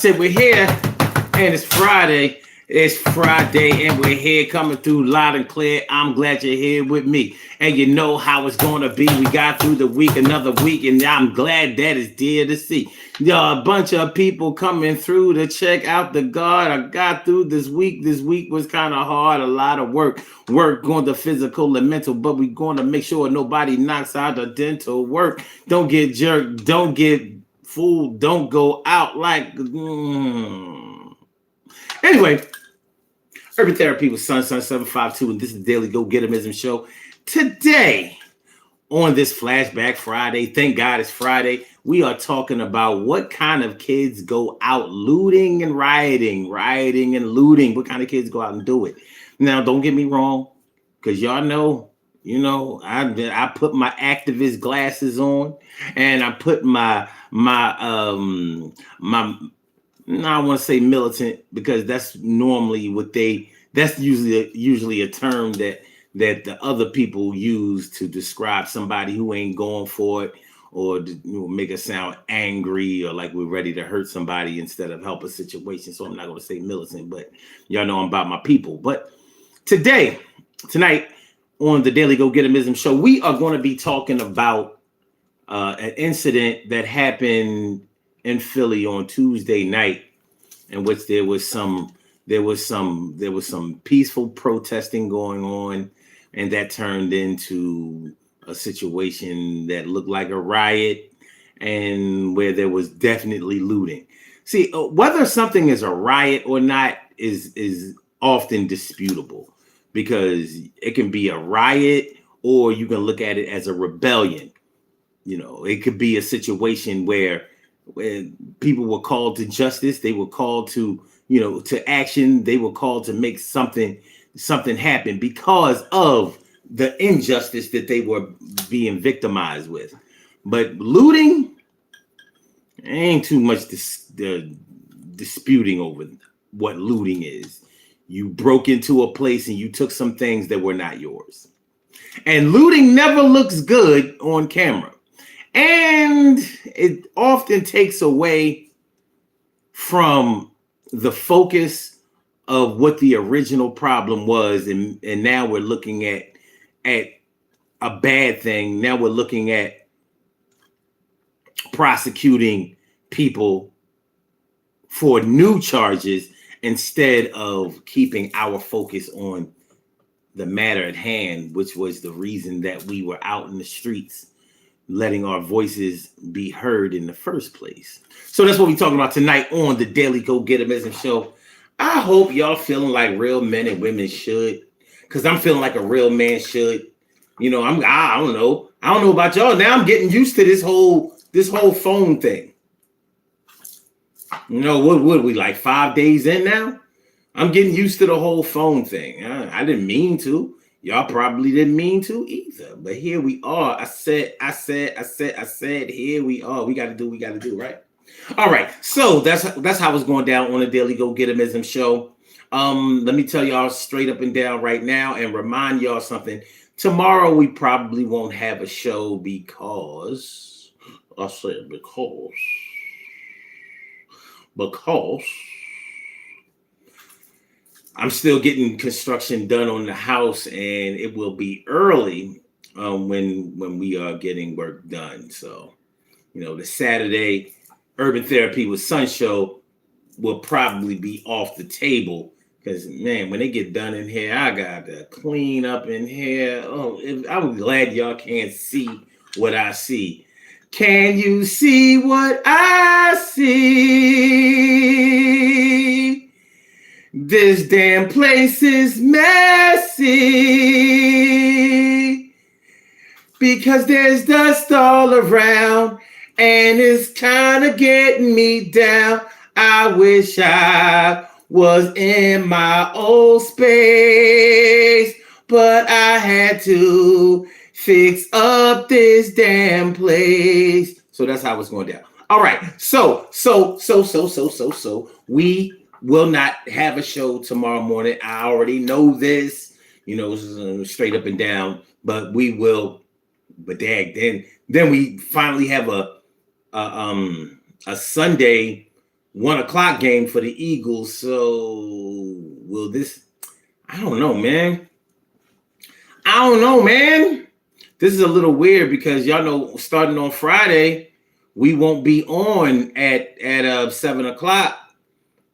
Said we're here and it's Friday. It's Friday and we're here coming through loud and clear. I'm glad you're here with me. And you know how it's going to be. We got through the week, another week, and I'm glad that is dear to see. A bunch of people coming through to check out the guard. I got through this week. This week was kind of hard, a lot of work. Work on the physical and mental, but we're going to make sure nobody knocks out the dental work. Don't get jerked. Don't get fool, don't go out like. Anyway, Urban Therapy with Sun 752, and this is the Daily Go Getimism Show. Today, on this Flashback Friday, thank God it's Friday, we are talking about what kind of kids go out looting and rioting and looting. What kind of kids go out and do it? Now, don't get me wrong, because y'all know. I put my activist glasses on, and I put my I want to say militant because that's normally that's usually a term that the other people use to describe somebody who ain't going for it or make us sound angry or like we're ready to hurt somebody instead of help a situation. So I'm not going to say militant, but y'all know I'm about my people. But tonight, on the Daily Go Getimism Show, we are going to be talking about an incident that happened in Philly on Tuesday night, in which there was some peaceful protesting going on, and that turned into a situation that looked like a riot, and where there was definitely looting. See, whether something is a riot or not is often disputable, because it can be a riot or you can look at it as a rebellion. It could be a situation where people were called to justice, they were called to action, they were called to make something happen because of the injustice that they were being victimized with. But looting, ain't too much disputing over what looting is. You broke into a place and you took some things that were not yours. And looting never looks good on camera. And it often takes away from the focus of what the original problem was. And now we're looking at a bad thing. Now we're looking at prosecuting people for new charges instead of keeping our focus on the matter at hand, which was the reason that we were out in the streets, letting our voices be heard in the first place. So that's what we're talking about tonight on the Daily Go Getimism Show. I hope y'all feeling like real men and women should, because I'm feeling like a real man should. I don't know about y'all. Now I'm getting used to this whole phone thing. What would we, like 5 days in now? I'm getting used to the whole phone thing. I didn't mean to. Y'all probably didn't mean to either. But here we are. I said, here we are. We got to do, right? All right. So that's how it's going down on the Daily Go Getimism Show. Let me tell y'all straight up and down right now and remind y'all something. Tomorrow we probably won't have a show because I'm still getting construction done on the house, and it will be early when we are getting work done. So, the Saturday Urban Therapy with Sun show will probably be off the table because, man, when they get done in here, I got to clean up in here. I'm glad y'all can't see what I see. Can you see what I see? This damn place is messy because there's dust all around and it's kind of getting me down. I wish I was in my old space, but I had to fix up this damn place. So that's how it's going down. All right. So we will not have a show tomorrow morning. I already know this, straight up and down, but we will. But then we finally have a Sunday 1 o'clock game for the Eagles. So will this? I don't know, man. I don't know, man. This is a little weird because y'all know starting on Friday, we won't be on at 7 o'clock.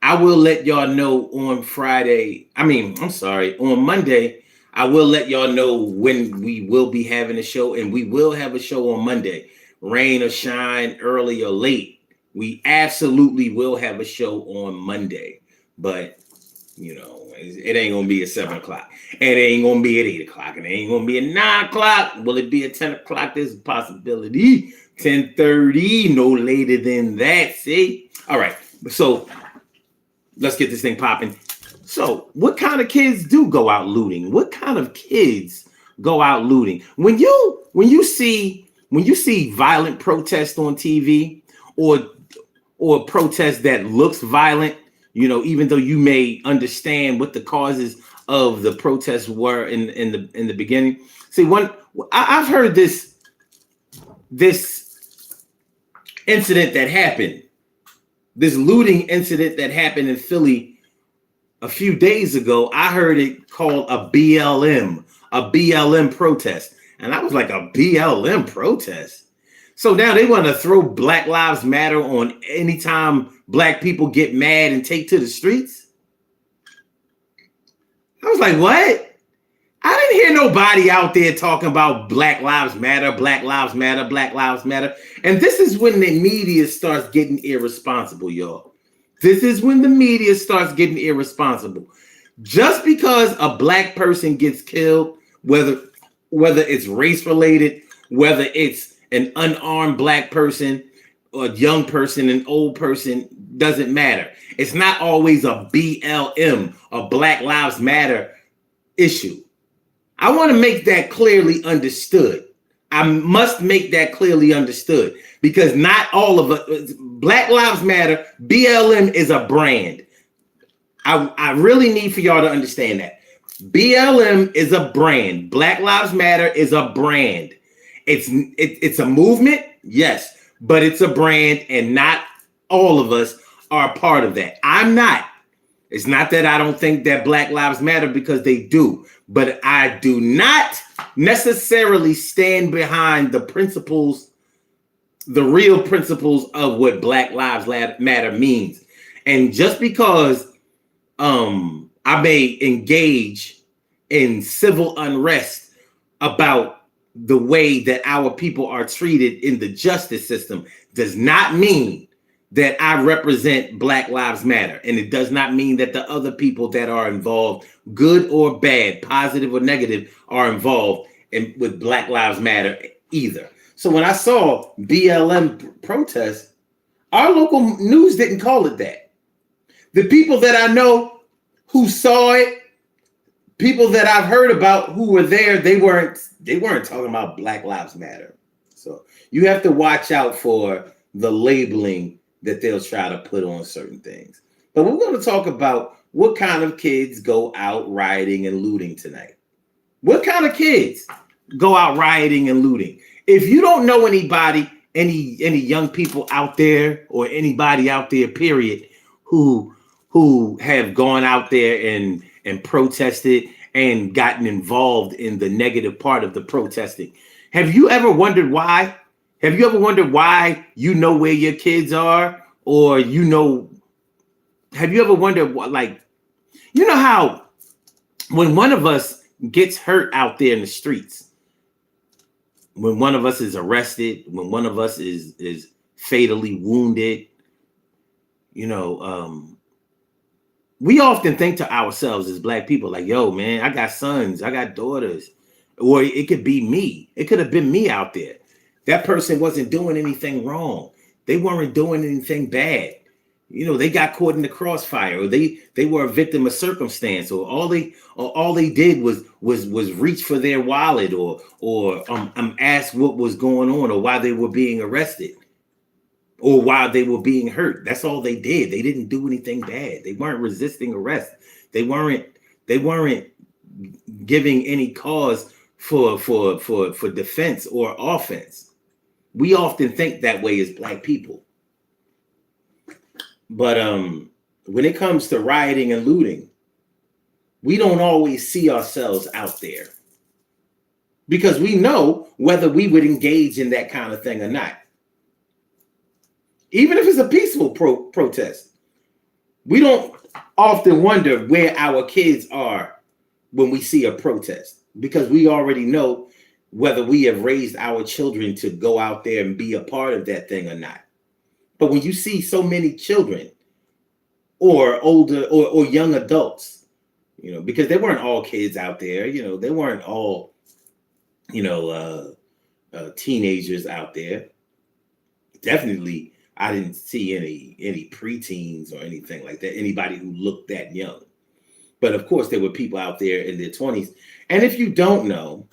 I will let y'all know on Friday. I'm sorry, on Monday. I will let y'all know when we will be having a show, and we will have a show on Monday. Rain or shine, early or late. We absolutely will have a show on Monday. But, it ain't going to be at 7 o'clock. And it ain't going to be at 8 o'clock. And it ain't going to be at 9 o'clock. Will it be at 10 o'clock? There's a possibility. 10:30, no later than that. See? All right. So let's get this thing popping. So what kind of kids do go out looting? What kind of kids go out looting? When you see violent protest on TV or protest that looks violent, even though you may understand what the causes of the protests were in the beginning. See, I've heard this incident that happened, this looting incident that happened in Philly a few days ago. I heard it called a BLM protest. And I was like, a BLM protest? So now they want to throw Black Lives Matter on anytime Black people get mad and take to the streets? I was like, what? I didn't hear nobody out there talking about Black Lives Matter, Black Lives Matter, Black Lives Matter. And this is when the media starts getting irresponsible, y'all. This is when the media starts getting irresponsible. Just because a Black person gets killed, whether it's race related, whether it's an unarmed Black person, or a young person, an old person, doesn't matter. It's not always a BLM, a Black Lives Matter issue. I want to make that clearly understood. I must make that clearly understood because not all of us, Black Lives Matter, BLM is a brand. I really need for y'all to understand that. BLM is a brand. Black Lives Matter is a brand. It's a movement, yes, but it's a brand, and not all of us are a part of that. I'm not. It's not that I don't think that Black Lives Matter, because they do, but I do not necessarily stand behind the principles, the real principles of what Black Lives Matter means. And just because I may engage in civil unrest about the way that our people are treated in the justice system does not mean that I represent Black Lives Matter. And it does not mean that the other people that are involved, good or bad, positive or negative, are involved with Black Lives Matter either. So when I saw BLM protests, our local news didn't call it that. The people that I know who saw it, people that I've heard about who were there, they weren't talking about Black Lives Matter. So you have to watch out for the labeling that they'll try to put on certain things. But we're going to talk about what kind of kids go out rioting and looting tonight. What kind of kids go out rioting and looting? If you don't know anybody, any young people out there, or anybody out there, period, who have gone out there and protested and gotten involved in the negative part of the protesting, have you ever wondered why? Have you ever wondered why you know where your kids are? Or have you ever wondered what, how when one of us gets hurt out there in the streets, when one of us is arrested, when one of us is fatally wounded, we often think to ourselves as Black people, like, yo, man, I got sons, I got daughters, or it could be me. It could have been me out there. That person wasn't doing anything wrong. They weren't doing anything bad. They got caught in the crossfire, or they were a victim of circumstance, or all they did was reach for their wallet, or ask what was going on, or why they were being arrested, or why they were being hurt. That's all they did. They didn't do anything bad. They weren't resisting arrest. They weren't giving any cause for defense or offense. We often think that way as Black people. But when it comes to rioting and looting, we don't always see ourselves out there because we know whether we would engage in that kind of thing or not. Even if it's a peaceful protest, we don't often wonder where our kids are when we see a protest because we already know whether we have raised our children to go out there and be a part of that thing or not. But when you see so many children or older or young adults, because they weren't all kids out there, they weren't all, you know, teenagers out there. Definitely, I didn't see any preteens or anything like that. Anybody who looked that young. But of course, there were people out there in their 20s. And if you don't know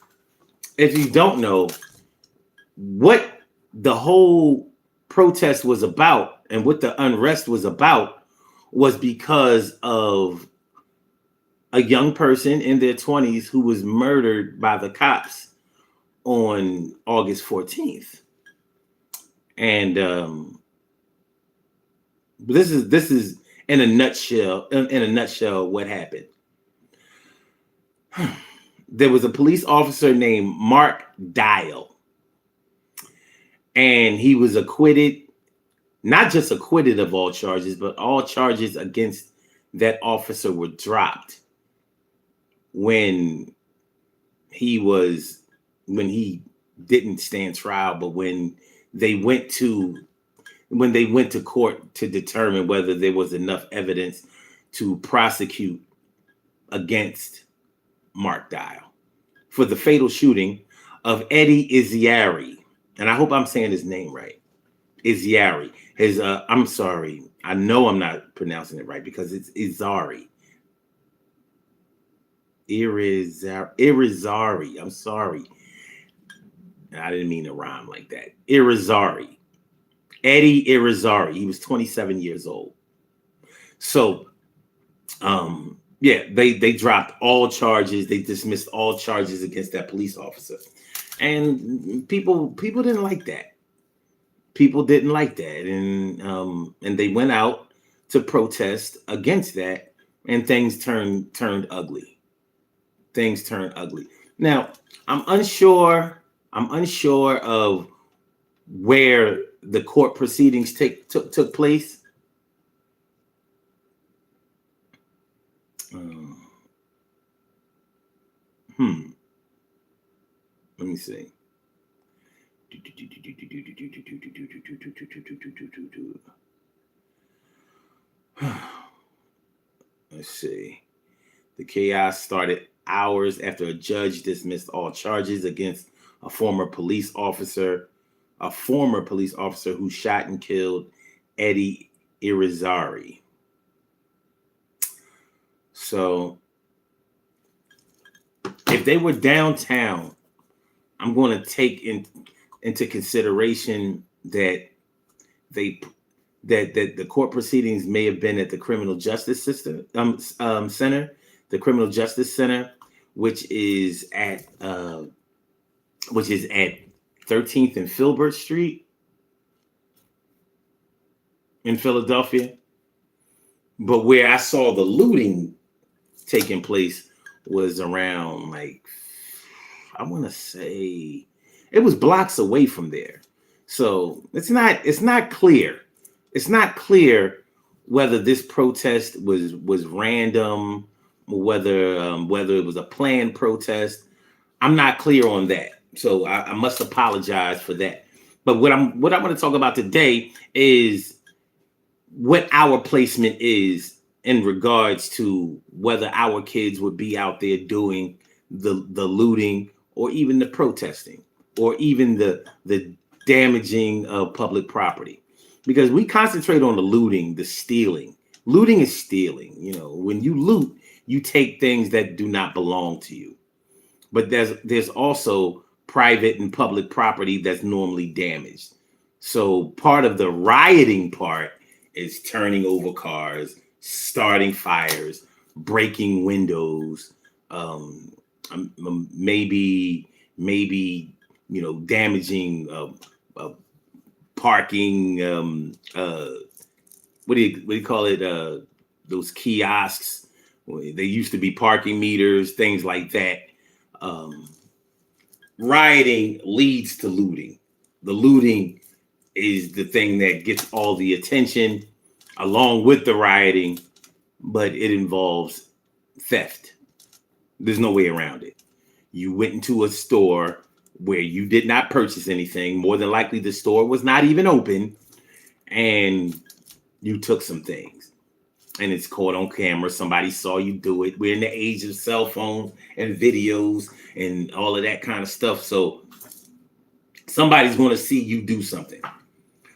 what the whole protest was about and what the unrest was about, was because of a young person in their 20s who was murdered by the cops on August 14th. And this is in a nutshell what happened. There was a police officer named Mark Dial, and he was acquitted, not just acquitted of all charges, but all charges against that officer were dropped when he didn't stand trial, but when they went to court to determine whether there was enough evidence to prosecute against Mark Dial for the fatal shooting of Eddie Irizarry. And I hope I'm saying his name right. Irizarry. I'm sorry. I know I'm not pronouncing it right because it's Irizarry. Irizarry. I'm sorry. I didn't mean to rhyme like that. Irizarry. Eddie Irizarry. He was 27 years old. So, they dropped all charges. They dismissed all charges against that police officer, and people didn't like that. People didn't like that, and they went out to protest against that, and things turned ugly. Things turned ugly. Now, I'm unsure of where the court proceedings took place. Let me see. Let's see. The chaos started hours after a judge dismissed all charges against a former police officer who shot and killed Eddie Irizarry. So, if they were downtown, I'm going to take into consideration that the court proceedings may have been at the Criminal Justice Center, the Criminal Justice Center, which is at 13th and Filbert Street in Philadelphia. But where I saw the looting taking place was around, like, I want to say it was blocks away from there. So it's not clear. It's not clear whether this protest was random, whether it was a planned protest. I'm not clear on that. So I must apologize for that. But what I want to talk about today is what our placement is in regards to whether our kids would be out there doing the looting or even the protesting or even the damaging of public property. Because we concentrate on the looting, the stealing. Looting is stealing. When you loot, you take things that do not belong to you. But there's also private and public property that's normally damaged. So part of the rioting part is turning over cars, starting fires, breaking windows, maybe damaging parking what do you call it? Those kiosks. They used to be parking meters, things like that. Um, Rioting leads to looting. The looting is the thing that gets all the attention along with the rioting, but it involves theft. There's no way around it. You went into a store where you did not purchase anything. More than likely, the store was not even open, and you took some things. And it's caught on camera. Somebody saw you do it. We're in the age of cell phones and videos and all of that kind of stuff. So somebody's going to see you do something.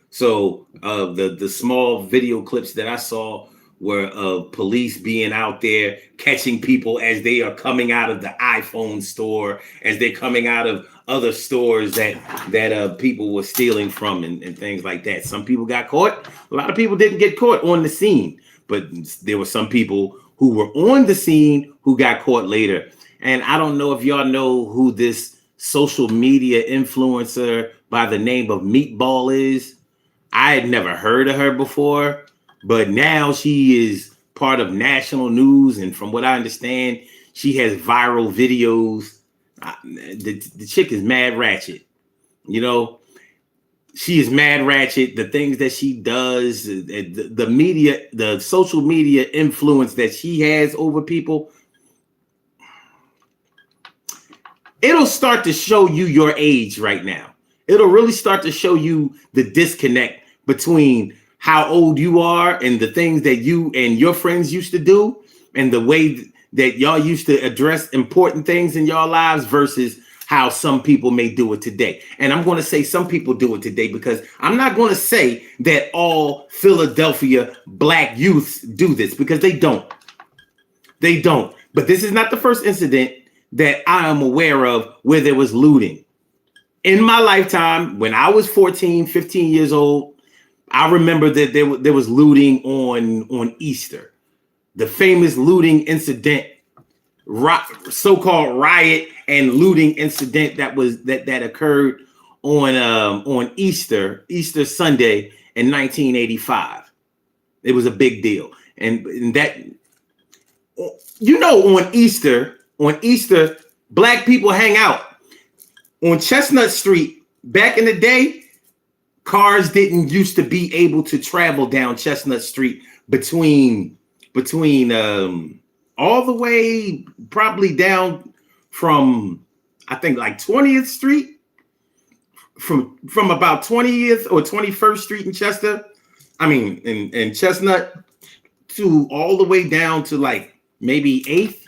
So the small video clips that I saw were of police being out there catching people as they are coming out of the iPhone store, as they're coming out of other stores that people were stealing from and things like that. Some people got caught. A lot of people didn't get caught on the scene, but there were some people who were on the scene who got caught later. And I don't know if y'all know who this social media influencer by the name of Meatball is. I had never heard of her before, but now she is part of national news. And from what I understand, she has viral videos. The chick is mad ratchet. You know, she is mad ratchet. The things that she does, the media, the social media influence that she has over people, it'll start to show you your age right now. It'll really start to show you the disconnect between how old you are and the things that you and your friends used to do and the way that y'all used to address important things in your lives versus how some people may do it today. And I'm going to say some people do it today because I'm not going to say that all Philadelphia black youths do this because they don't. They don't. But this is not the first incident that I am aware of where there was looting. In my lifetime, when I was 14, 15 years old, I remember that there was looting on Easter. The famous looting incident, so-called riot and looting incident that occurred on Easter Sunday in 1985. It was a big deal. And that, you know, on Easter, black people hang out. On Chestnut Street, back in the day, cars didn't used to be able to travel down Chestnut Street between all the way probably down from, I think, like 20th Street, from about 20th or 21st Street in Chester, in Chestnut, to all the way down to like maybe 8th.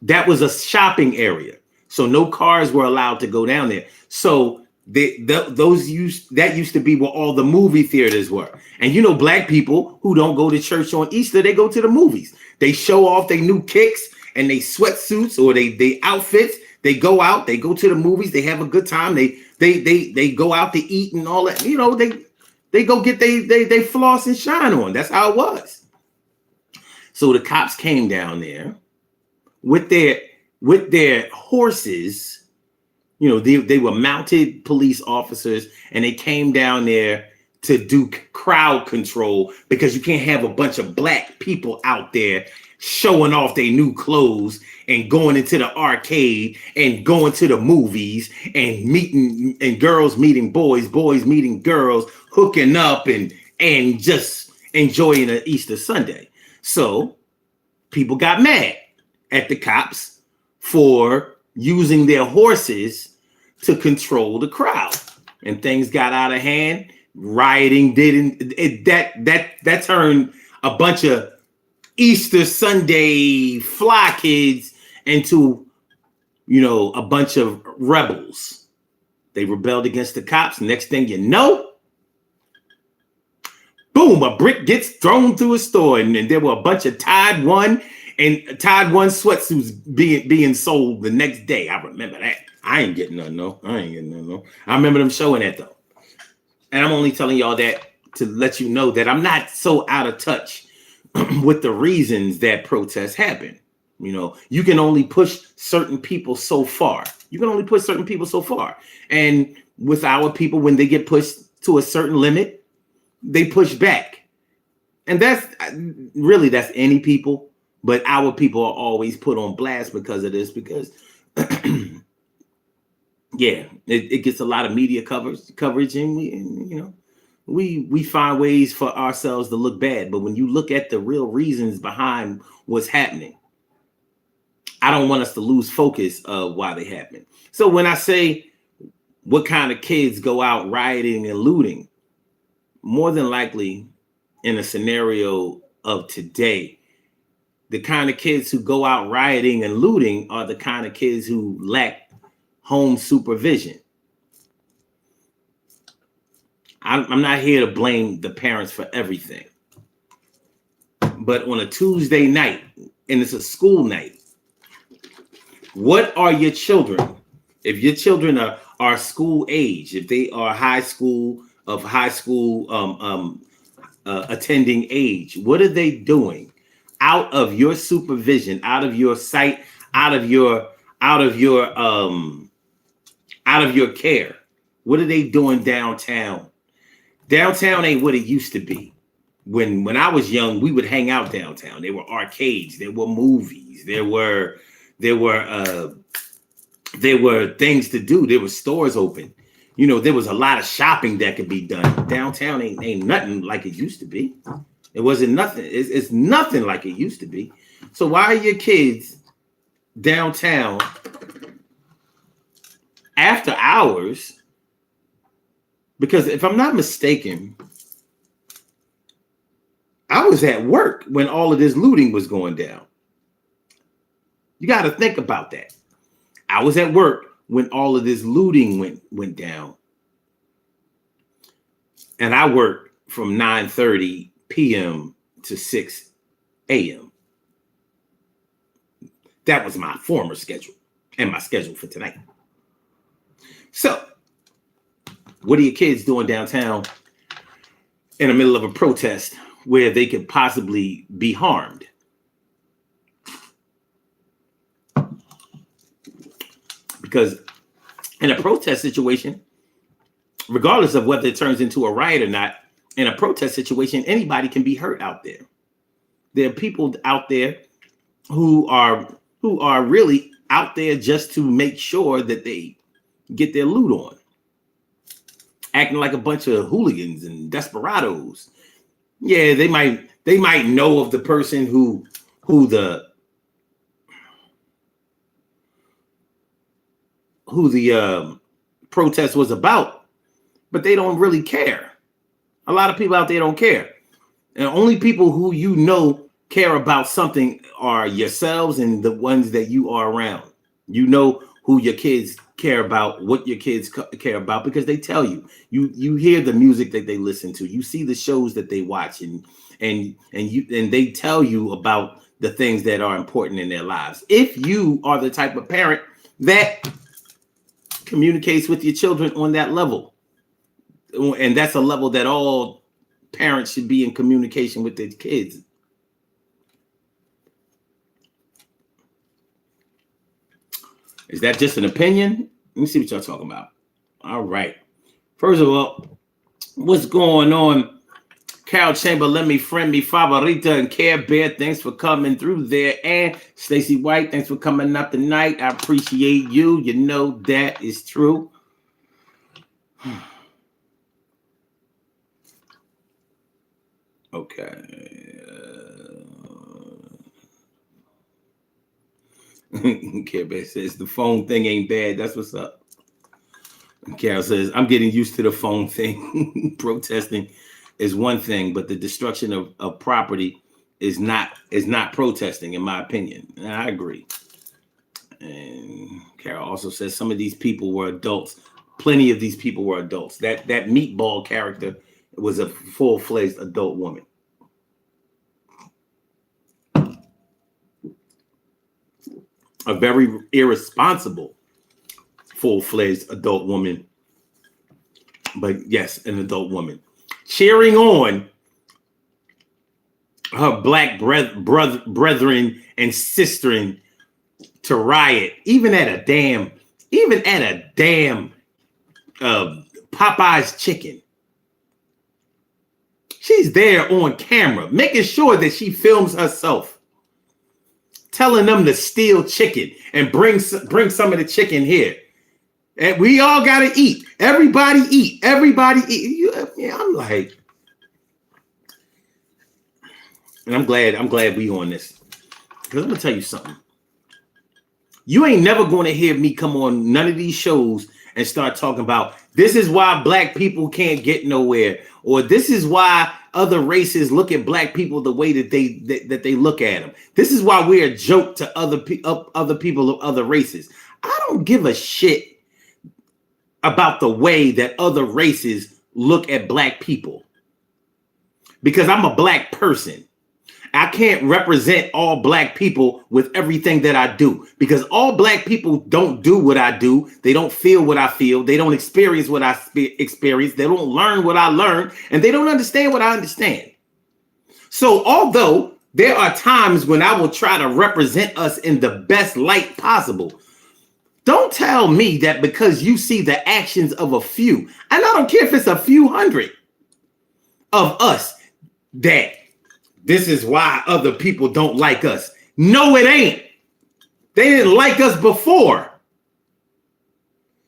That was a shopping area. So no cars were allowed to go down there. So those used to be where all the movie theaters were. And you know, black people who don't go to church on Easter, they go to the movies. They show off their new kicks and they sweatsuits or they outfits. They go out, they go to the movies, they have a good time. They go out to eat and all that. You know, they go get they floss and shine on. That's how it was. So the cops came down there with their horses. You know, they were mounted police officers, and they came down there to do crowd control because you can't have a bunch of black people out there showing off their new clothes and going into the arcade and going to the movies and meeting, and girls meeting boys, boys meeting girls, hooking up and just enjoying an Easter Sunday. So people got mad at the cops for using their horses to control the crowd, and things got out of hand. Rioting that turned a bunch of Easter Sunday fly kids into, you know, a bunch of rebels. They rebelled against the cops. Next thing you know, boom, a brick gets thrown through a store, and there were a bunch of Tide One sweatsuits being sold the next day. I remember that. I ain't getting none, no. I remember them showing that, though. And I'm only telling y'all that to let you know that I'm not so out of touch with the reasons that protests happen. You know, you can only push certain people so far. And with our people, when they get pushed to a certain limit, they push back. And that's any people, but our people are always put on blast because of this, because yeah, it gets a lot of media coverage, and we find ways for ourselves to look bad. But when you look at the real reasons behind what's happening, I don't want us to lose focus of why they happen. So when I say what kind of kids go out rioting and looting, more than likely in a scenario of today, the kind of kids who go out rioting and looting are the kind of kids who lack home supervision. I'm not here to blame the parents for everything. But on a Tuesday night, and it's a school night, what are your children? If your children are school age, if they are high school attending age, what are they doing out of your supervision, out of your sight, out of your care? What are they doing downtown? Downtown ain't what it used to be. When I was young, we would hang out downtown. There were arcades, there were movies, there were things to do. There were stores open. There was a lot of shopping that could be done. Downtown ain't nothing like it used to be. It wasn't nothing. It's nothing like it used to be. So why are your kids downtown after hours? Because if I'm not mistaken, I was at work when all of this looting was going down. You got to think about that. I was at work when all of this looting went down. And I worked from 9:30 p.m. to 6 a.m. That was my former schedule and my schedule for tonight. So, what are your kids doing downtown in the middle of a protest where they could possibly be harmed? Because in a protest situation, regardless of whether it turns into a riot or not, in a protest situation, anybody can be hurt out there. There are people out there who are really out there just to make sure that they get their loot on, acting like a bunch of hooligans and desperados. Yeah, they might know of the person who the protest was about, but they don't really care. A lot of people out there don't care. And only people who care about something are yourselves and the ones that you are around. Who your kids care about, what your kids care about, because they tell you. You hear the music that they listen to. You see the shows that they watch, and they tell you about the things that are important in their lives. If you are the type of parent that communicates with your children on that level, and that's a level that all parents should be in communication with their kids. Is that just an opinion? Let me see what y'all talking about. All right. First of all, what's going on? Carol Chamber, let me friend me, Favorita and Care Bear. Thanks for coming through there. And Stacy White, thanks for coming up tonight. I appreciate you. You know that is true. Okay. Care Bear says the phone thing ain't bad. That's what's up. Carol says, I'm getting used to the phone thing. Protesting is one thing, but the destruction of property is not protesting, in my opinion. And I agree. And Carol also says some of these people were adults. Plenty of these people were adults. That meatball character was a full-fledged adult woman. A very irresponsible full-fledged adult woman. But yes, an adult woman. Cheering on her black brethren and sisterin to riot, even at a damn Popeye's chicken. She's there on camera, making sure that she films herself, telling them to steal chicken and bring some of the chicken here. And we all gotta eat. Everybody eat. Everybody eat. I'm like, and I'm glad we on this. Because I'm gonna tell you something. You ain't never gonna hear me come on none of these shows and start talking about this is why black people can't get nowhere, or this is why other races look at black people the way that they look at them. This is why we're a joke to other people of other races. I don't give a shit about the way that other races look at black people, because I'm a black person. I can't represent all black people with everything that I do, because all black people don't do what I do. They don't feel what I feel. They don't experience what I experience. They don't learn what I learn, and they don't understand what I understand. So although there are times when I will try to represent us in the best light possible, don't tell me that because you see the actions of a few, and I don't care if it's a few hundred of us, that this is why other people don't like us. No, it ain't. They didn't like us before.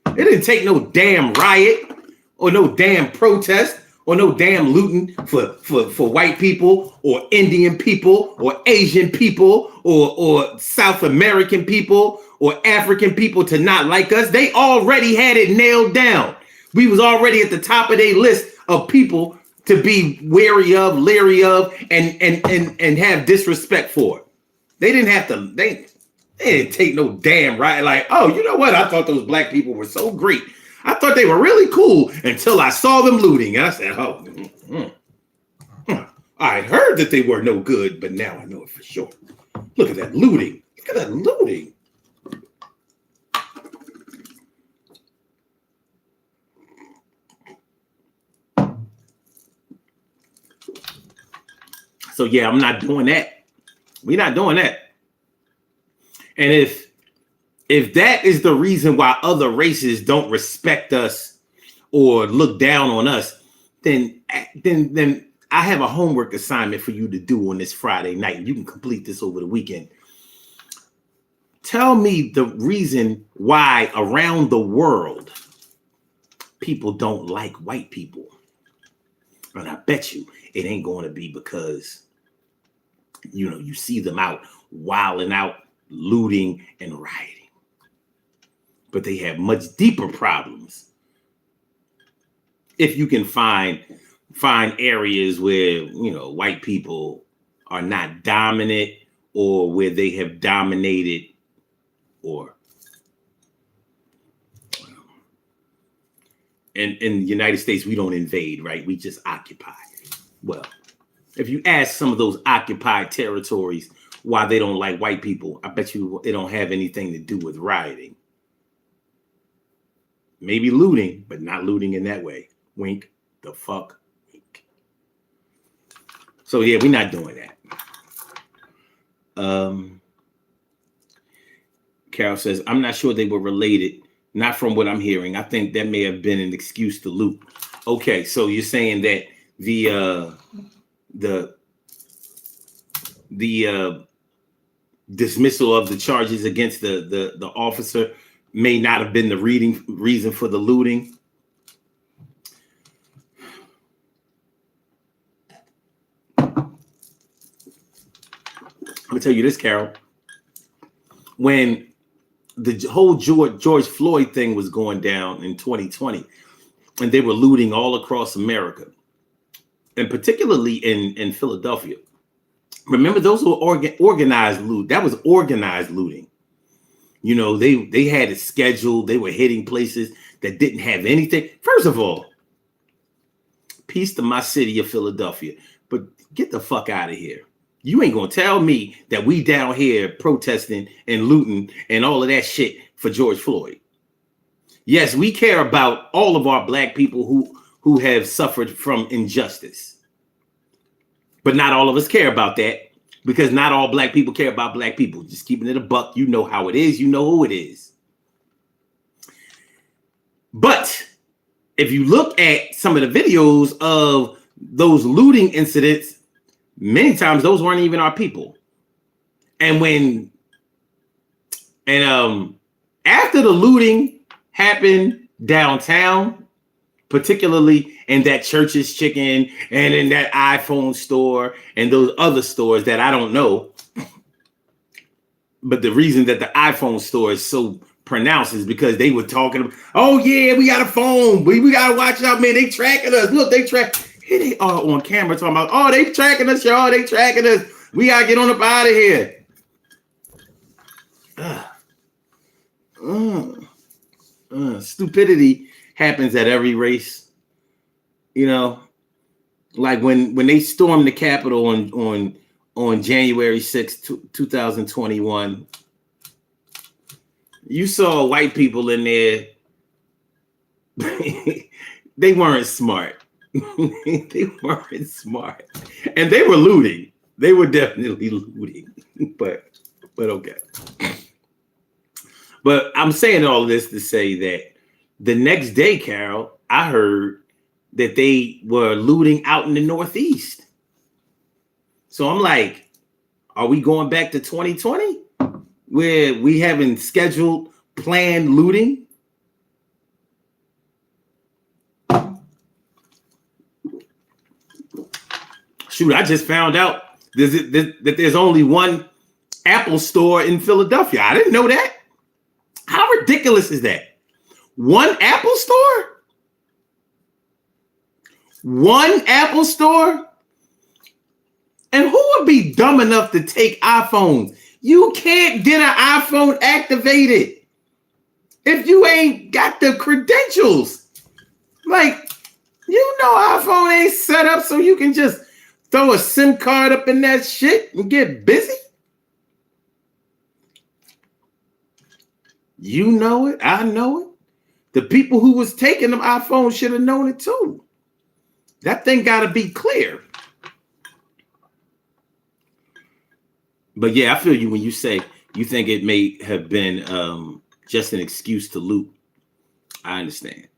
It didn't take no damn riot or no damn protest or no damn looting for white people or Indian people or Asian people or South American people or African people to not like us. They already had it nailed down. We was already at the top of their list of people to be wary of, leery of, and have disrespect for. They didn't have to, they didn't take no damn right. Like, oh, you know what? I thought those black people were so great. I thought they were really cool until I saw them looting. And I said, I heard that they were no good, but now I know it for sure. Look at that looting. Look at that looting. So yeah, I'm not doing that. We're not doing that. And if that is the reason why other races don't respect us or look down on us, then I have a homework assignment for you to do on this Friday night. You can complete this over the weekend. Tell me the reason why around the world people don't like white people. And I bet you it ain't going to be because, you know, you see them out wilding out, looting and rioting. But they have much deeper problems. If you can find areas where, you know, white people are not dominant, or where they have dominated, or in the United States, we don't invade, right? We just occupy. Well, if you ask some of those occupied territories why they don't like white people, I bet you it don't have anything to do with rioting. Maybe looting, but not looting in that way. Wink the fuck wink. So yeah, we're not doing that. Carol says, I'm not sure they were related. Not from what I'm hearing. I think that may have been an excuse to loot. Okay, so you're saying that the dismissal of the charges against the officer may not have been the reason for the looting. I'm gonna tell you this, Carol. When the whole George Floyd thing was going down in 2020, and they were looting all across America, and particularly in Philadelphia. Remember, those were organized loot. That was organized looting. You know, they had it scheduled. They were hitting places that didn't have anything. First of all, peace to my city of Philadelphia, but get the fuck out of here. You ain't gonna tell me that we down here protesting and looting and all of that shit for George Floyd. Yes, we care about all of our black people who have suffered from injustice. But not all of us care about that, because not all black people care about black people. Just keeping it a buck. You know how it is. You know who it is. But if you look at some of the videos of those looting incidents, many times those weren't even our people. And after the looting happened downtown, particularly in that Church's Chicken and in that iPhone store and those other stores that I don't know. But the reason that the iPhone store is so pronounced is because they were talking about, oh yeah, we got a phone. We got to watch out, man. They tracking us. Look, they track. Here they are on camera talking about, oh, they tracking us, y'all. They tracking us. We got to get on up out of here. Stupidity happens at every race. You know, like when they stormed the Capitol on January 6th, 2021, you saw white people in there. They weren't smart. They weren't smart. And they were looting. They were definitely looting. But okay. But I'm saying all this to say that the next day, Carol, I heard that they were looting out in the Northeast. So I'm like, are we going back to 2020 where we haven't scheduled planned looting? Shoot, I just found out that there's only one Apple store in Philadelphia. I didn't know that. How ridiculous is that? One Apple store? One Apple store? And who would be dumb enough to take iPhones? You can't get an iPhone activated if you ain't got the credentials. Like, you know, iPhone ain't set up so you can just throw a SIM card up in that shit and get busy. You know it. I know it. The people who was taking them iPhones should have known it too. That thing got to be clear. But yeah, I feel you when you say you think it may have been just an excuse to loot. I understand.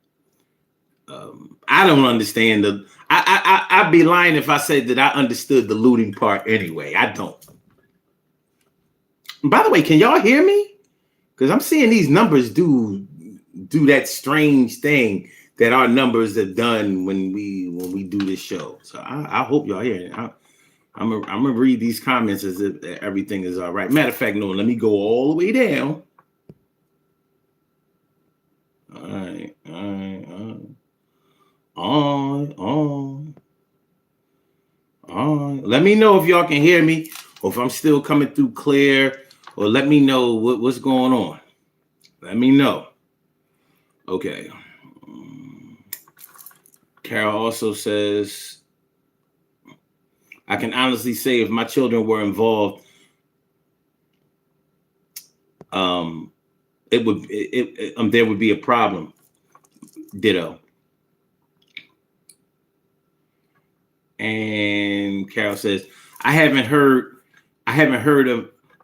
I don't understand I'd be lying if I said that I understood the looting part anyway. I don't. And by the way, can y'all hear me? Because I'm seeing these numbers do that strange thing that our numbers have done when we do this show. So I hope y'all hear it. I'm gonna read these comments as if everything is all right. Matter of fact, no, let me go all the way down. All right. On. Let me know if y'all can hear me or if I'm still coming through clear, or let me know what's going on. Let me know. Okay. Carol also says, I can honestly say if my children were involved, there would be a problem. Ditto. And Carol says, I haven't heard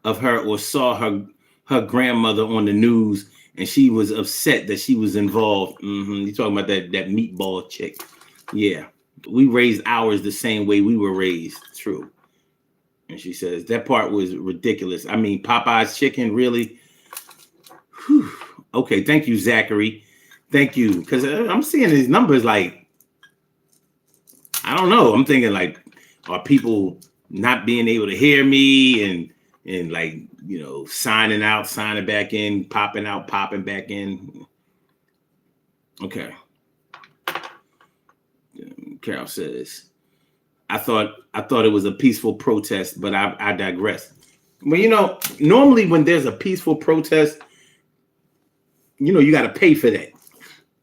of her or saw her grandmother on the news, and she was upset that she was involved. You're talking about that meatball chick. Yeah. We raised ours the same way we were raised. True. And she says, that part was ridiculous. I mean, Popeye's chicken, really? Whew. Okay, thank you, Zachary. Thank you. Because I'm seeing these numbers like, I don't know. I'm thinking like, are people not being able to hear me and like, you know, signing out, signing back in, popping out, popping back in? Okay. Carol says, I thought it was a peaceful protest, but I digress. Well, you know, normally when there's a peaceful protest, you know, you got to pay for that.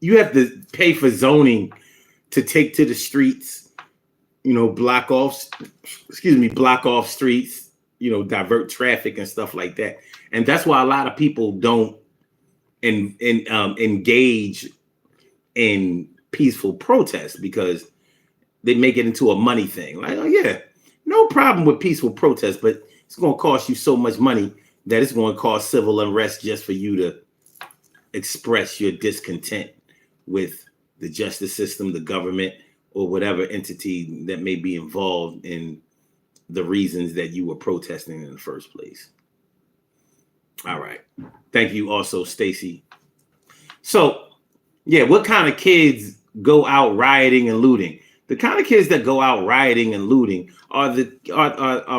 You have to pay for zoning to take to the streets, you know, block off streets, you know, divert traffic and stuff like that. And that's why a lot of people don't engage in peaceful protests, because they make it into a money thing. Like, oh yeah, no problem with peaceful protest, but it's going to cost you so much money that it's going to cause civil unrest just for you to express your discontent with the justice system, the government, or whatever entity that may be involved in the reasons that you were protesting in the first place. All right. Thank you also, Stacy. So, yeah, what kind of kids go out rioting and looting? The kind of kids that go out rioting and looting are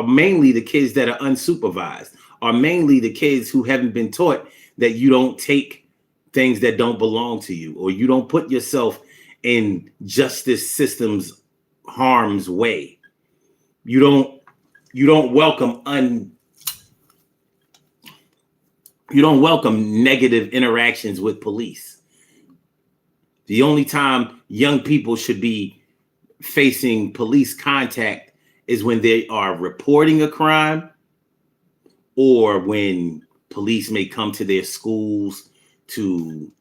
mainly the kids that are unsupervised, are mainly the kids who haven't been taught that you don't take things that don't belong to you, or you don't put yourself in justice system's harm's way. You don't welcome negative interactions with police. The only time young people should be facing police contact is when they are reporting a crime, or when police may come to their schools to,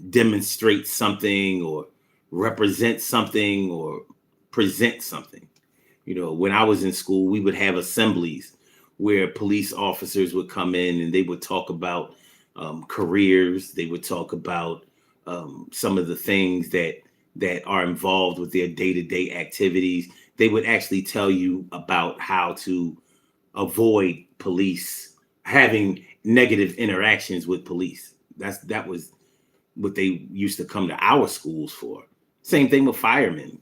demonstrate something or represent something or present something. When I was in school, we would have assemblies where police officers would come in and they would talk about careers. They would talk about some of the things that are involved with their day-to-day activities. They would actually tell you about how to avoid police having negative interactions with police. That was what they used to come to our schools for. Same thing with firemen.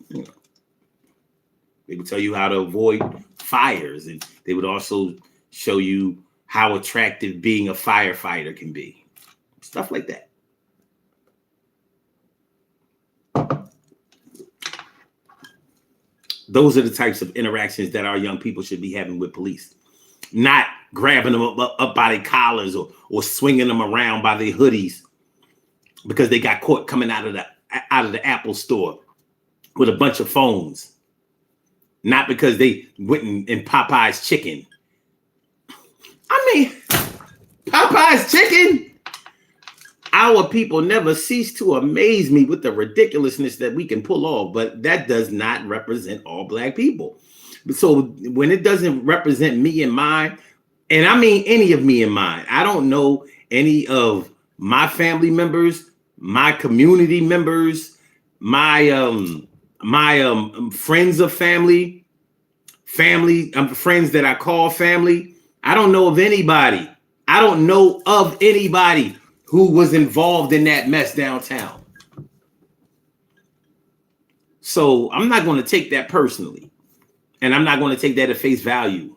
They would tell you how to avoid fires, and they would also show you how attractive being a firefighter can be. Stuff like that. Those are the types of interactions that our young people should be having with police. Not grabbing them up by their collars or swinging them around by their hoodies because they got caught coming out of the Apple store with a bunch of phones. Not because they went in Popeye's chicken. I mean, Popeye's chicken. Our people never cease to amaze me with the ridiculousness that we can pull off, but that does not represent all Black people. So when it doesn't represent me and mine, and I mean any of me and mine, I don't know any of my family members, my community members, my friends of family, friends that I call family. I don't know of anybody. I don't know of anybody who was involved in that mess downtown. So I'm not going to take that personally. And I'm not going to take that at face value.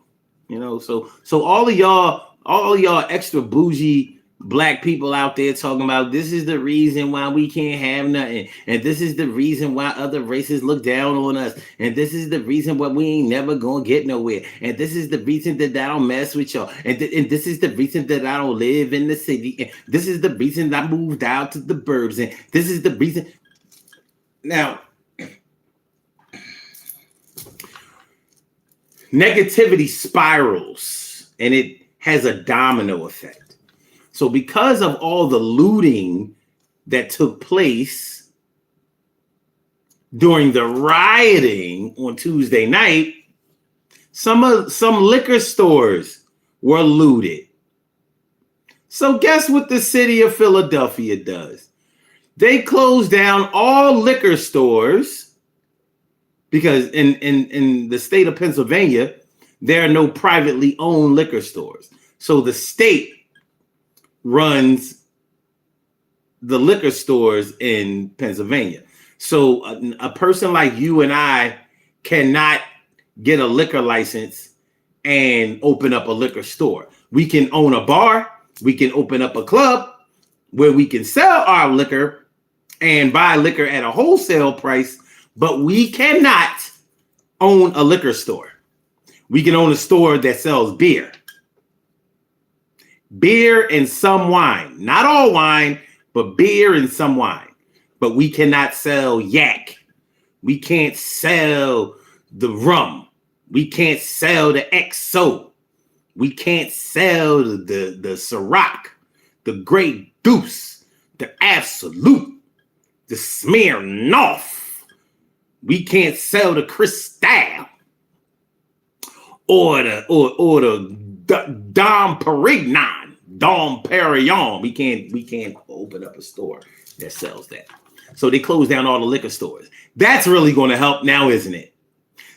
So all of y'all extra bougie Black people out there talking about this is the reason why we can't have nothing, and this is the reason why other races look down on us, and this is the reason why we ain't never gonna get nowhere, and this is the reason that I don't mess with y'all, and this is the reason that I don't live in the city, and this is the reason I moved out to the burbs, and this is the reason. Now, negativity spirals, and it has a domino effect. So because of all the looting that took place during the rioting on Tuesday night, some liquor stores were looted. So guess what the city of Philadelphia does? They closed down all liquor stores because in the state of Pennsylvania, there are no privately owned liquor stores. So the state runs the liquor stores in Pennsylvania. So a person like you and I cannot get a liquor license and open up a liquor store. We can own a bar. We can open up a club where we can sell our liquor and buy liquor at a wholesale price, but we cannot own a liquor store. We can own a store that sells beer. Beer and some wine. Not all wine, but beer and some wine. But we cannot sell yak. We can't sell the rum. We can't sell the XO. We can't sell the Ciroc, the Grey Goose, the Absolute, the Smirnoff. We can't sell the Cristal or the Dom Perignon, Dom Perignon. We can't open up a store that sells that. So they closed down all the liquor stores. That's really going to help now, isn't it?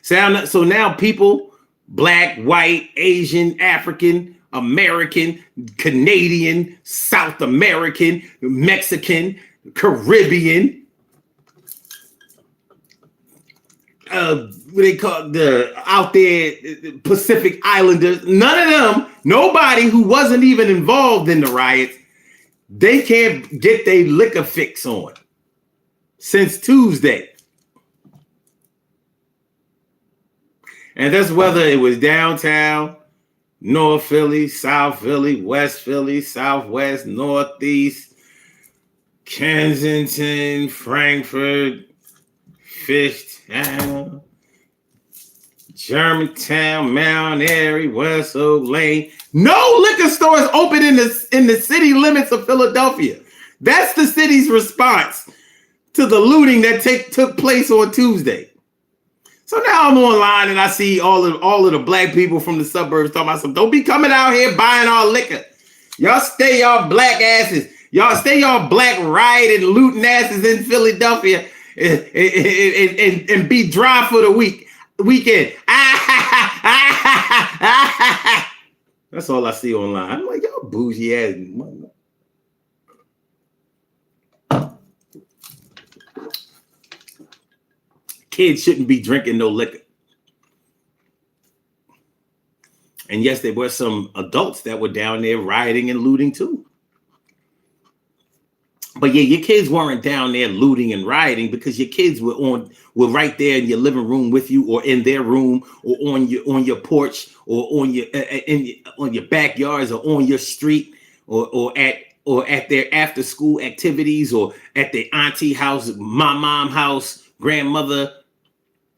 So now people, black, white, Asian, African, American, Canadian, South American, Mexican, Caribbean, what they call the out there Pacific Islanders, none of them, nobody who wasn't even involved in the riots, they can't get their liquor fix on since Tuesday. And that's whether it was downtown, North Philly, South Philly, West Philly, Southwest, Northeast, Kensington, Frankfurt, Fishtown, Germantown, Mount Airy, West Oak Lane. No liquor stores open in the city limits of Philadelphia. That's the city's response to the looting that took place on Tuesday. So now I'm online and I see all of the black people from the suburbs talking about don't be coming out here buying our liquor. Y'all stay y'all black asses. Y'all stay y'all black rioting, looting asses in Philadelphia and be dry for the weekend. That's all I see online. I'm like, y'all bougie ass. Kids shouldn't be drinking no liquor. And yes, there were some adults that were down there rioting and looting too. But yeah, your kids weren't down there looting and rioting because your kids were right there in your living room with you, or in their room, or on your porch, or on your backyards, or on your street, or at their after school activities, or at their auntie house, my mom house, grandmother.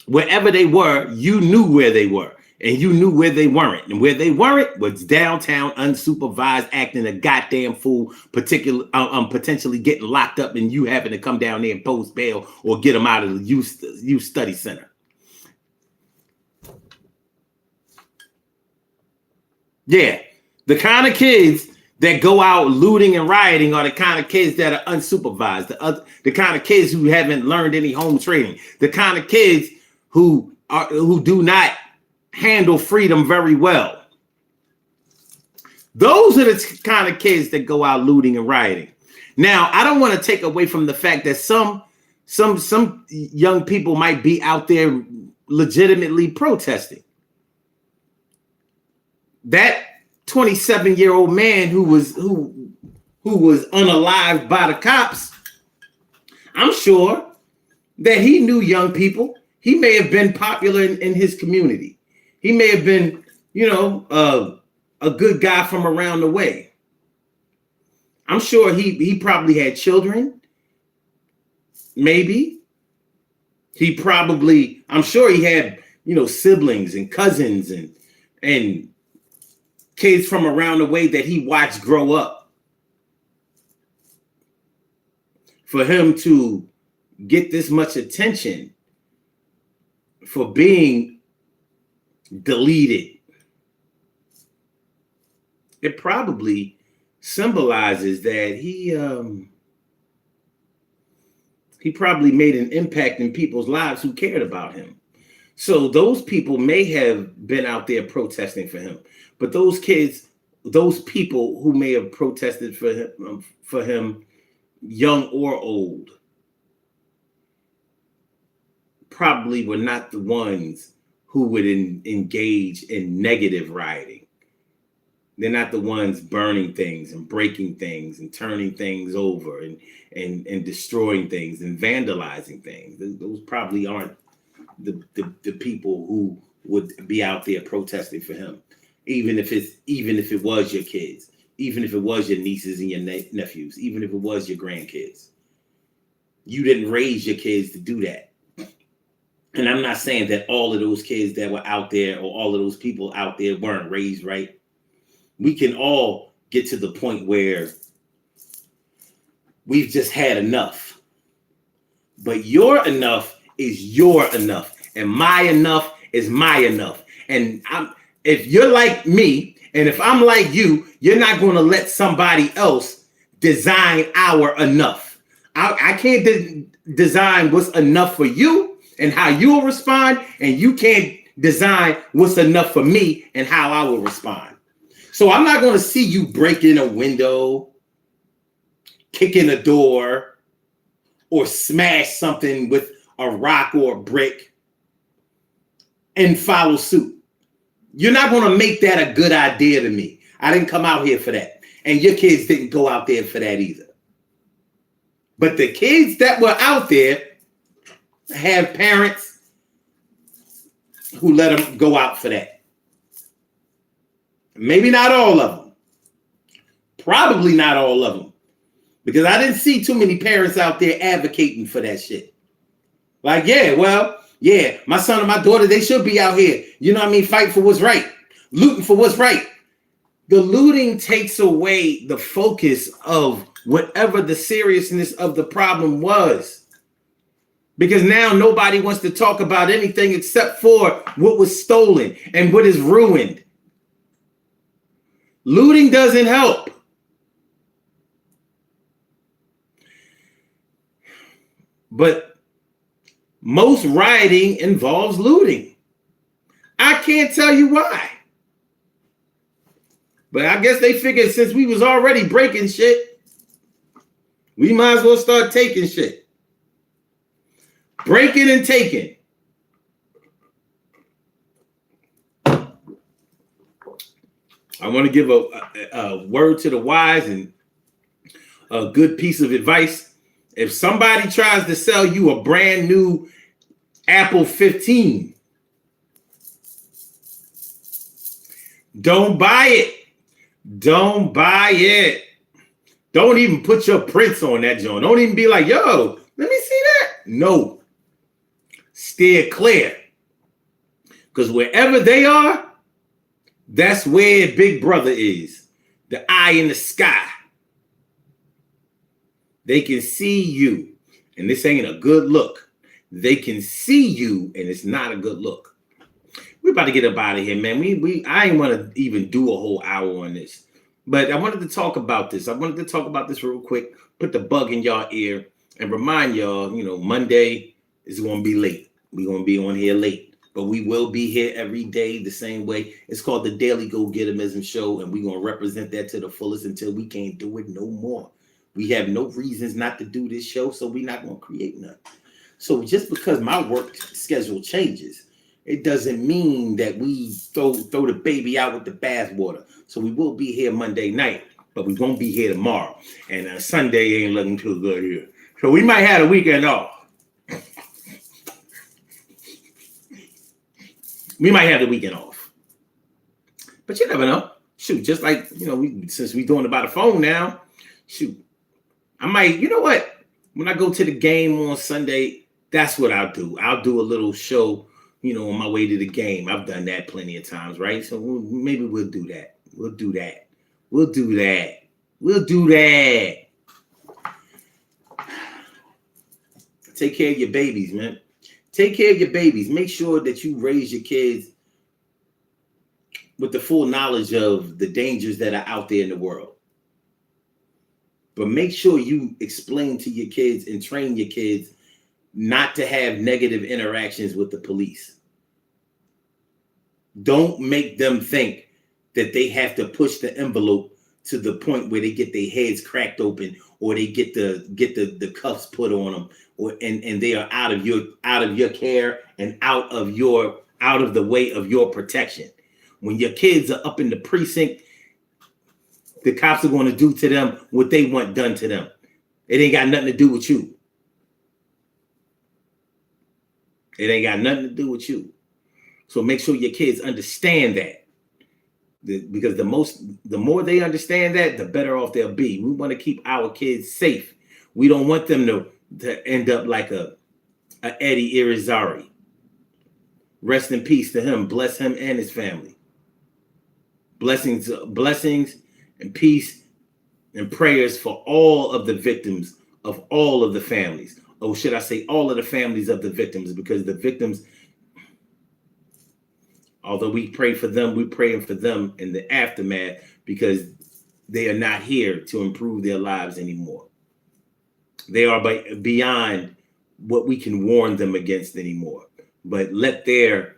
Wherever they were, you knew where they were, and you knew where they weren't. And where they weren't was downtown, unsupervised, acting a goddamn fool, potentially getting locked up, and you having to come down there and post bail or get them out of the youth study center. Yeah, the kind of kids that go out looting and rioting are the kind of kids that are unsupervised, the kind of kids who haven't learned any home training, the kind of kids who do not handle freedom very well. Those are the kind of kids that go out looting and rioting. Now, I don't want to take away from the fact that some young people might be out there legitimately protesting. That 27-year-old man who was unalived by the cops, I'm sure that he knew young people. He may have been popular in his community. He may have been, a good guy from around the way. I'm sure he probably had children. Maybe. I'm sure he had, siblings and cousins and kids from around the way that he watched grow up. For him to get this much attention for being deleted, it probably symbolizes that he probably made an impact in people's lives who cared about him. So those people may have been out there protesting for him, but those people who may have protested for him, young or old, probably were not the ones who would engage in negative rioting. They're not the ones burning things and breaking things and turning things over and destroying things and vandalizing things. Those probably aren't the people who would be out there protesting for him. Even if it was your kids, even if it was your nieces and your nephews, even if it was your grandkids. You didn't raise your kids to do that. And I'm not saying that all of those kids that were out there or all of those people out there weren't raised right. We can all get to the point where we've just had enough. But your enough is your enough. And my enough is my enough. And if you're like me, and if I'm like you, you're not going to let somebody else design our enough. I can't design what's enough for you and how you will respond, and you can't design what's enough for me and how I will respond. So I'm not going to see you break in a window, kick in a door, or smash something with a rock or a brick and follow suit. You're not going to make that a good idea to me. I didn't come out here for that. And your kids didn't go out there for that either. But the kids that were out there have parents who let them go out for that. Maybe not all of them. Probably not all of them. Because I didn't see too many parents out there advocating for that shit. Like, yeah, well, yeah, my son and my daughter, they should be out here. You know what I mean? Fighting for what's right. Looting for what's right. The looting takes away the focus of whatever the seriousness of the problem was. Because now nobody wants to talk about anything except for what was stolen and what is ruined. Looting doesn't help. But most rioting involves looting. I can't tell you why. But I guess they figured since we was already breaking shit, we might as well start taking shit. Breaking and taking. I want to give a word to the wise and a good piece of advice. If somebody tries to sell you a brand new Apple 15, don't buy it. Don't buy it. Don't even put your prints on that joint. Don't even be like, yo, let me see that. No. Steer clear. Because wherever they are, that's where Big Brother is. The eye in the sky. They can see you. And this ain't a good look. They can see you, and it's not a good look. We're about to get up out of here, man. I ain't want to even do a whole hour on this. But I wanted to talk about this. I wanted to talk about this real quick. Put the bug in y'all ear and remind y'all, Monday is going to be late. We're going to be on here late. But we will be here every day the same way. It's called the Daily Go-Getimism Show, and we're going to represent that to the fullest until we can't do it no more. We have no reasons not to do this show, so we're not going to create none. So just because my work schedule changes, it doesn't mean that we throw the baby out with the bathwater. So we will be here Monday night, but we won't be here tomorrow. And Sunday ain't looking too good here. So we might have a weekend off. We might have the weekend off. But you never know. Shoot, just like, since we're doing it by the phone now, shoot, I might, you know what? When I go to the game on Sunday, that's what I'll do. I'll do a little show, on my way to the game. I've done that plenty of times, right? So maybe we'll do that. We'll do that. Take care of your babies, man. Take care of your babies. Make sure that you raise your kids with the full knowledge of the dangers that are out there in the world. But make sure you explain to your kids and train your kids not to have negative interactions with the police. Don't make them think that they have to push the envelope to the point where they get their heads cracked open, or they get the cuffs put on them, and they are out of your care and out of the way of your protection. When your kids are up in the precinct, the cops are going to do to them what they want done to them. It ain't got nothing to do with you. It ain't got nothing to do with you. So make sure your kids understand that. Because the more they understand that, the better off they'll be. We want to keep our kids safe. We don't want them to end up like a Eddie Irizarry. Rest in peace to him. Bless him and his family. Blessings and peace and prayers for all of the victims of all of the families. Or should I say all of the families of the victims? Because the victims, although we pray for them, we're praying for them in the aftermath, because they are not here to improve their lives anymore. They are beyond what we can warn them against anymore. But let their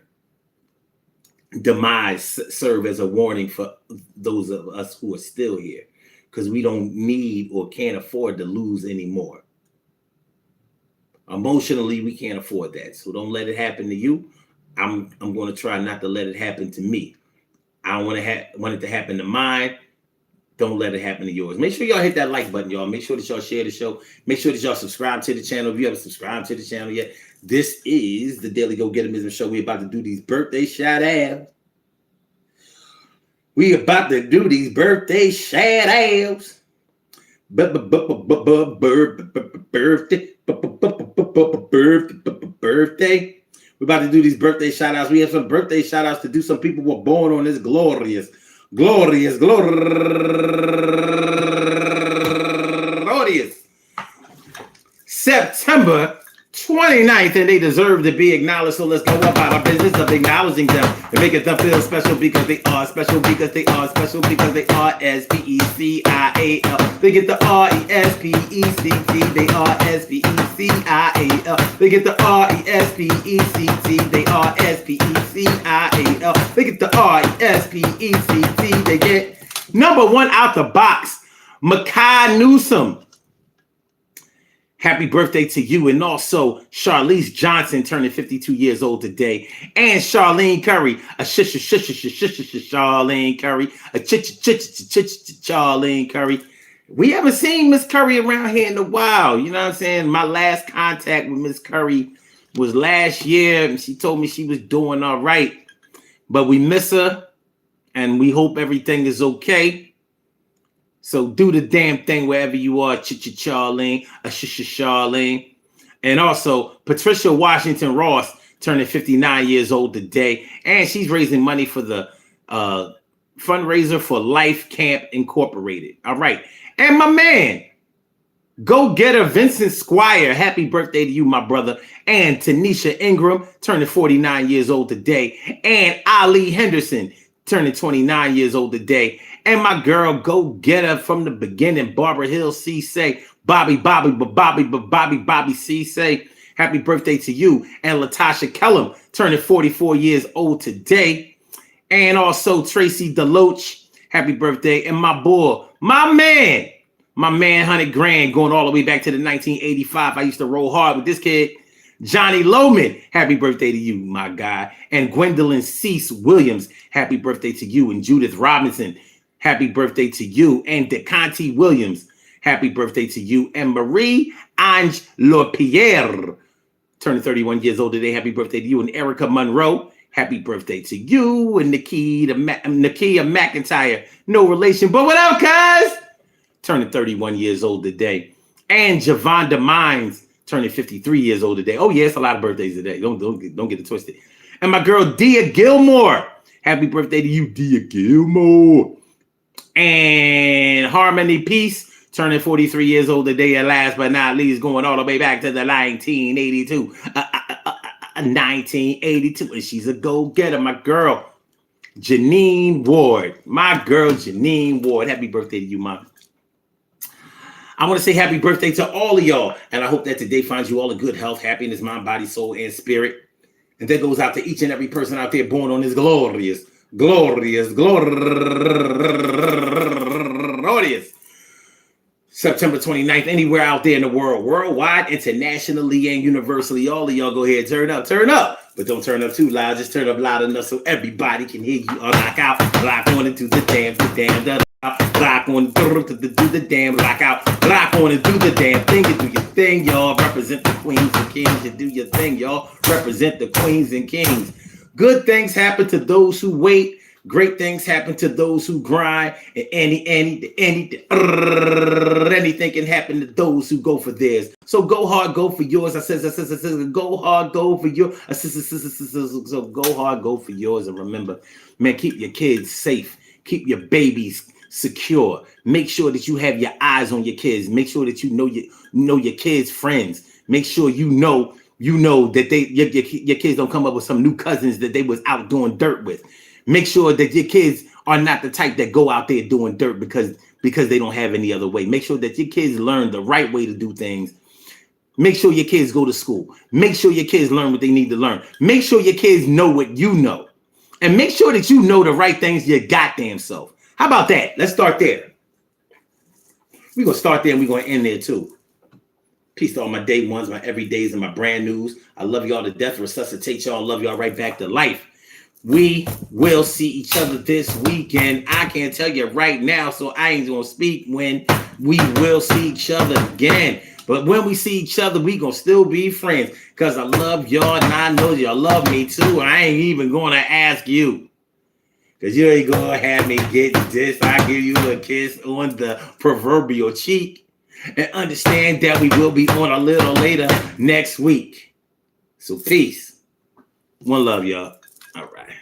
demise serve as a warning for those of us who are still here, because we don't need or can't afford to lose anymore. Emotionally, we can't afford that. So don't let it happen to you. I'm going to try not to let it happen to me. I don't want it to happen to mine. Don't let it happen to yours. Make sure y'all hit that like button, y'all. Make sure that y'all share the show. Make sure that y'all subscribe to the channel if you haven't subscribed to the channel yet. This is the Daily Go Getimism Show. We're about to do these birthday shout-outs. We about to do these birthday shout-outs. Birthday. We're about to do these birthday shout-outs. We have some birthday shout-outs to do. Some people were born on this glorious September 29th, and they deserve to be acknowledged. So let's go about our business of acknowledging them and making them feel special, because they are special, because they are special, because they are S-P-E-C-I-A-L. They get the R-E-S-P-E-C-T. They are S-P-E-C-I-A-L. They get the R-E-S-P-E-C-T. They are S-P-E-C-I-A-L. They get the R-E-S-P-E-C-T. They get number one out the box, Makai Newsom. Happy birthday to you. And also Charlize Johnson turning 52 years old today. And Charlene Curry, Charlene Curry, Charlene Curry. We haven't seen Miss Curry around here in a while. You know what I'm saying? My last contact with Miss Curry was last year, and she told me she was doing all right. But we miss her, and we hope everything is okay. So do the damn thing wherever you are, Charlene, Charlene. And also Patricia Washington Ross turning 59 years old today. And she's raising money for the fundraiser for Life Camp Incorporated. All right. And my man, Go Getter Vincent Squire. Happy birthday to you, my brother. And Tanisha Ingram turning 49 years old today. And Ali Henderson turning 29 years old today. And my girl, Go Getter from the beginning, Barbara Hill C-Say, Bobby C-Say. Happy birthday to you. And Latasha Kellum turning 44 years old today. And also Tracy Deloach. Happy birthday. And my boy, my man, 100 Grand, going all the way back to the 1985. I used to roll hard with this kid, Johnny Lohman. Happy birthday to you, my guy. And Gwendolyn Cease Williams. Happy birthday to you. And Judith Robinson. Happy birthday to you. And DeConti Williams. Happy birthday to you. And Marie Ange LaPierre, turning 31 years old today. Happy birthday to you. And Erica Monroe. Happy birthday to you. And Nakia McIntyre. No relation, but what up, cuz? Turning 31 years old today. And Javonda Mines turning 53 years old today. Oh, yeah, it's a lot of birthdays today. Don't get it twisted. And my girl, Dia Gilmore. Happy birthday to you, Dia Gilmore. And Harmony Peace turning 43 years old today. And last but not least, going all the way back to the 1982. 1982. And she's a go-getter, my girl, Janine Ward. My girl, Janine Ward. Happy birthday to you, Mom. I want to say happy birthday to all of y'all. And I hope that today finds you all in good health, happiness, mind, body, soul, and spirit. And that goes out to each and every person out there born on this glorious September 29th, anywhere out there in the world, worldwide, internationally, and universally. All of y'all go ahead, turn up. But don't turn up too loud. Just turn up loud enough so everybody can hear you. Lock out, lock on into the damn, lock on, do the damn, lock out, lock on and do the damn thing. You do your thing, y'all. Represent the queens and kings. You do your thing, y'all. Represent the queens and kings. Good things happen to those who wait. Great things happen to those who grind. And anything can happen to those who go for theirs. So go hard, go for yours. I said, go hard, go for yours. So go hard, go for yours. And remember, man, keep your kids safe. Keep your babies secure. Make sure that you have your eyes on your kids. Make sure that you know your kids' friends. Make sure you know that your kids don't come up with some new cousins that they was out doing dirt with. Make sure that your kids are not the type that go out there doing dirt because because they don't have any other way. Make sure that your kids learn the right way to do things. Make sure your kids go to school. Make sure your kids learn what they need to learn. Make sure your kids know what you know. And make sure that you know the right things your goddamn self. How about that? Let's start there. We're going to start there and we're going to end there too. Peace to all my day ones, my everydays, and my brand news. I love y'all to death. Resuscitate y'all. Love y'all right back to life. We will see each other this weekend. I can't tell you right now, so I ain't going to speak when we will see each other again. But when we see each other, we going to still be friends because I love y'all and I know y'all love me too. I ain't even going to ask you because you ain't going to have me get this. I give you a kiss on the proverbial cheek and understand that we will be on a little later next week. So peace. One love, y'all. All right.